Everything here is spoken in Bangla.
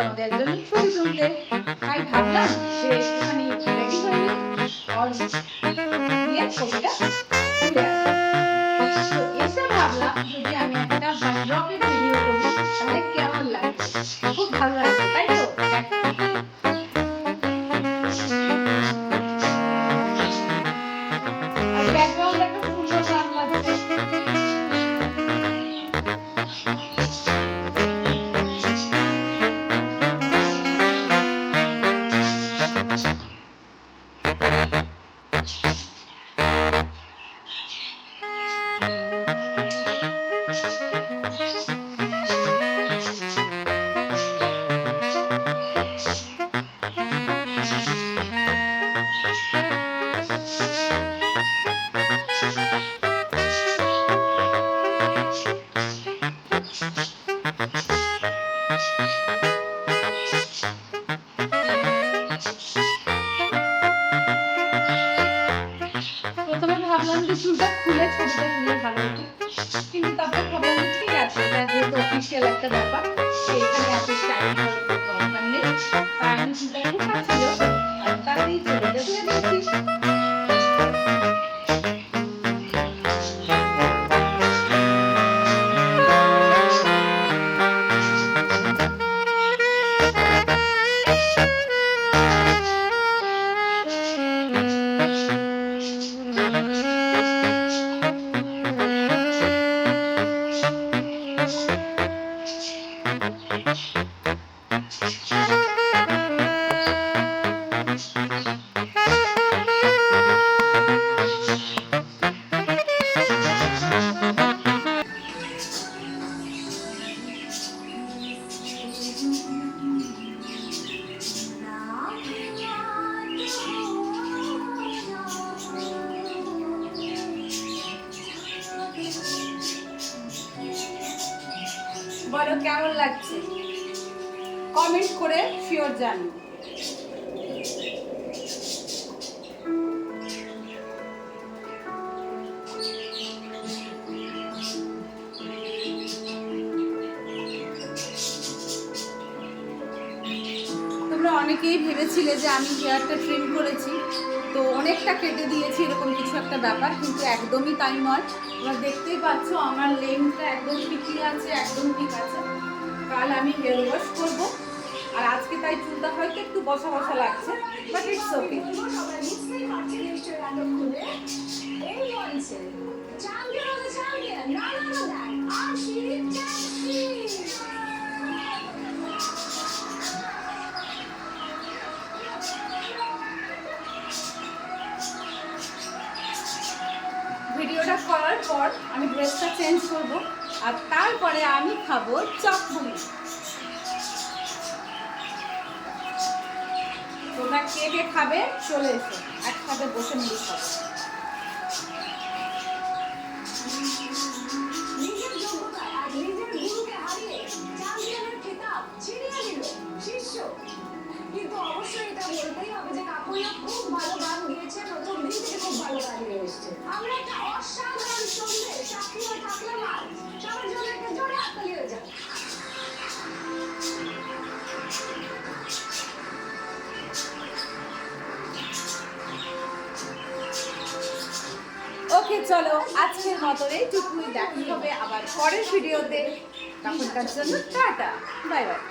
আমাদের একজন ছবি তুলতে, তাই ভাবলাম যে একটুখানি রেডি হয়ে নিই আর দিয়ে ছবিটা তুলে আসি। তো এসে ভাবলাম যদি আমি একটা রকেট ভিডিও করি তাহলে কেমন লাগবে, খুব ভালো লাগবে তাই তো। আর ব্যাকগ্রাউন্ড একটা সুন্দর গান লাগছে। প্রথমে ভাবলাম যে চুলটা খুলে ছবিটা নিয়ে ভালো হতো, কিন্তু তারপর ভাবলাম যে ঠিক আছে, এটা যেহেতু অফিসিয়াল একটা ব্যাপার, এখানে এত স্টাইল করার দরকার নেই। তাই আমি চুলটা খুঁটাচ্ছিল আর তাতেই ছবিটা তুলে দিয়েছি। বলো কেমন লাগছে, কমেন্ট করে শিওর জানি। তোমরা অনেকেই ভেবেছিলে যে আমি হেয়ারটা ট্রিম করেছি, তো অনেকটা কেটে দিয়েছি এরকম কিছু একটা ব্যাপার, কিন্তু একদমই তাই নয়। তোমরা দেখতেই পাচ্ছ আমার লেন্থটা একদম ঠিকই আছে, একদম ঠিক আছে। কাল আমি হেয়ার ওয়াশ করবো, আর আজকে তাই চুলটা হয়তো একটু বসা বসা লাগছে, বাট ইটস ওকে। ভিডিওটা করার পর আমি ড্রেসটা চেঞ্জ করব, আর তারপরে আমি খাবো চপমুড়ি। তোমরা কে কে খাবে চলে এসো, একসাথে বসে মিলে খাবো। কিন্তু অবশ্যই এটা বলতেই হবে যে কাকুইয়া খুব ভালো গান গেয়েছে, প্রথম দিন থেকে খুব ভালো গান গেয়ে এসছে। আমরা একটা অসাধারণ সন্ধ্যে সাক্ষী হয়ে থাকলাম, আর সবার জন্য একটা জোরে হাততালি হয়ে যাক। ওকে চলো, আজকের মতো এইটুকুই, দেখা হবে আবার পরের ভিডিওতে। তখনকার জন্য টাটা, বাই বাই।